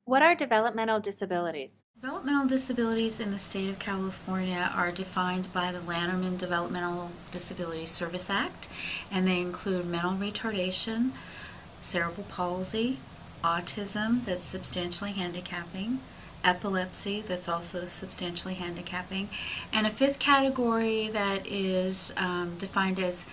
What are developmental disabilities? Developmental disabilities in the state of California are defined by the Lanterman Developmental Disabilities Service Act, and they include mental retardation, cerebral palsy, autism that's substantially handicapping, epilepsy that's also substantially handicapping, and a fifth category that is defined as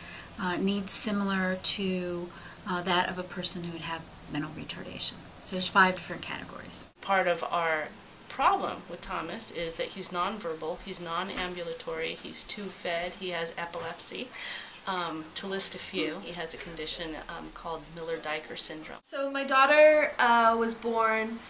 needs similar to that of a person who would have mental retardation. So there's 5 different categories. Part of our problem with Thomas is that he's nonverbal, he's non-ambulatory, he's tube-fed, he has epilepsy. To list a few, he has a condition called Miller-Dieker syndrome. So my daughter was born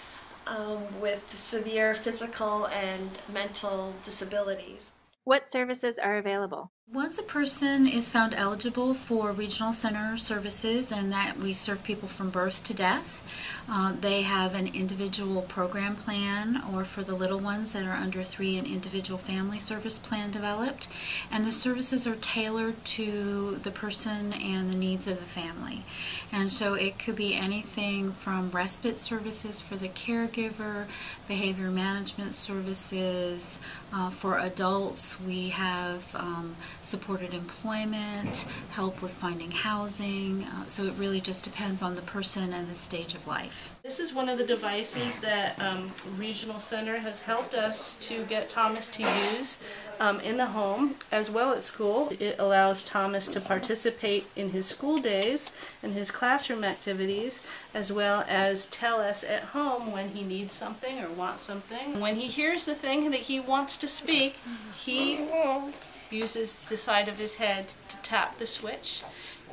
with severe physical and mental disabilities. What services are available? Once a person is found eligible for regional center services, and that we serve people from birth to death, they have an individual program plan, or for the little ones that are under 3, an individual family service plan developed, and the services are tailored to the person and the needs of the family. And so it could be anything from respite services for the caregiver, behavior management services. For adults, we have supported employment, help with finding housing, so it really just depends on the person and the stage of life. This is one of the devices that Regional Center has helped us to get Thomas to use in the home as well at school. It allows Thomas to participate in his school days and his classroom activities, as well as tell us at home when he needs something or wants something. When he hears the thing that he wants to speak, he uses the side of his head to tap the switch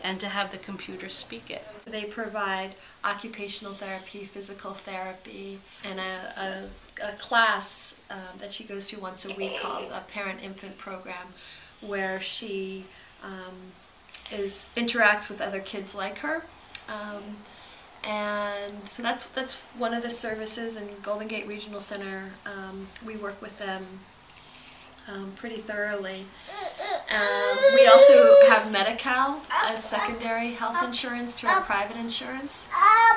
and to have the computer speak it. They provide occupational therapy, physical therapy, and a class that she goes to once a week called a parent-infant program, where she interacts with other kids like her. And so that's one of the services in Golden Gate Regional Center. We work with them pretty thoroughly. We also have Medi-Cal as secondary health insurance to our private insurance.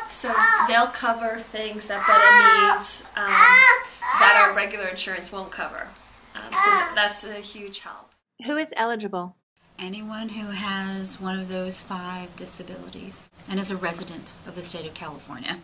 So they'll cover things that Betta needs that our regular insurance won't cover. So that's a huge help. Who is eligible? Anyone who has one of those 5 disabilities and is a resident of the state of California.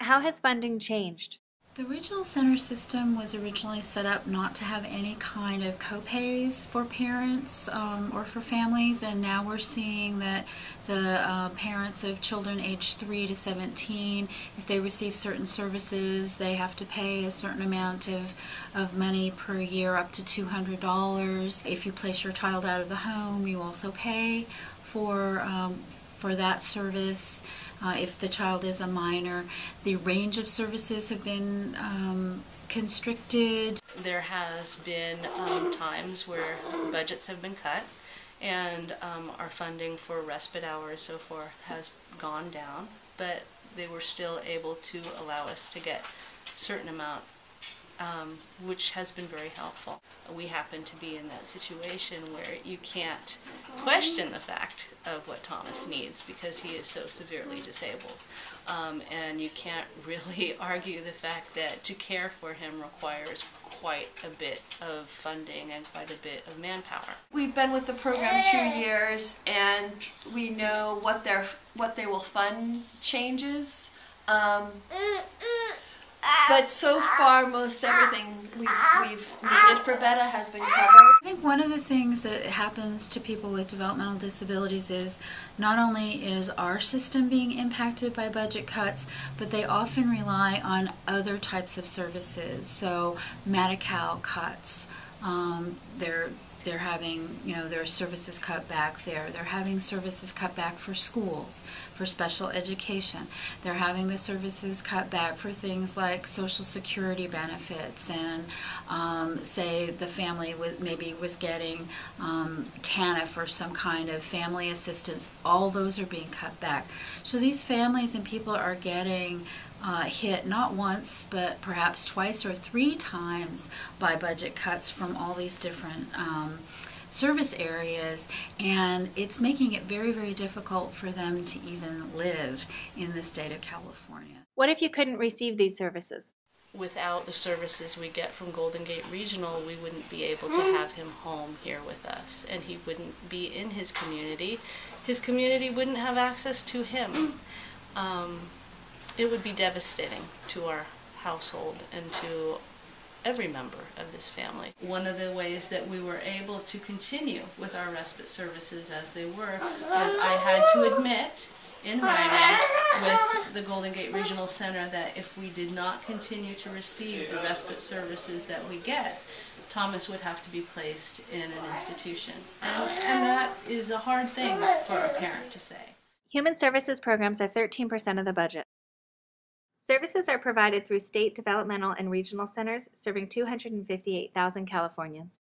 How has funding changed? The regional center system was originally set up not to have any kind of co-pays for parents or for families, and now we're seeing that the parents of children aged 3 to 17, if they receive certain services, they have to pay a certain amount of money per year, up to $200. If you place your child out of the home, you also pay for that service. If the child is a minor, the range of services have been constricted. There has been times where budgets have been cut, and our funding for respite hours, so forth, has gone down, but they were still able to allow us to get a certain amount, which has been very helpful. We happen to be in that situation where you can't question the fact of what Thomas needs because he is so severely disabled. And you can't really argue the fact that to care for him requires quite a bit of funding and quite a bit of manpower. We've been with the program 2 years, and we know what they will fund changes. But so far, most everything we've needed for Betta has been covered. I think one of the things that happens to people with developmental disabilities is not only is our system being impacted by budget cuts, but they often rely on other types of services. So Medi-Cal cuts, they're having, their services cut back there. They're having services cut back for schools, for special education. They're having the services cut back for things like Social Security benefits, and say the family was getting TANF or some kind of family assistance. All those are being cut back. So these families and people are getting hit not once but perhaps twice or 3 times by budget cuts from all these different service areas, and it's making it very, very difficult for them to even live in the state of California. What if you couldn't receive these services? Without the services we get from Golden Gate Regional, we wouldn't be able to have him home here with us, and he wouldn't be in his community. His community wouldn't have access to him. It would be devastating to our household and to every member of this family. One of the ways that we were able to continue with our respite services as they were is I had to admit in writing with the Golden Gate Regional Center that if we did not continue to receive the respite services that we get, Thomas would have to be placed in an institution. And that is a hard thing for a parent to say. Human services programs are 13% of the budget. Services are provided through state developmental and regional centers serving 258,000 Californians.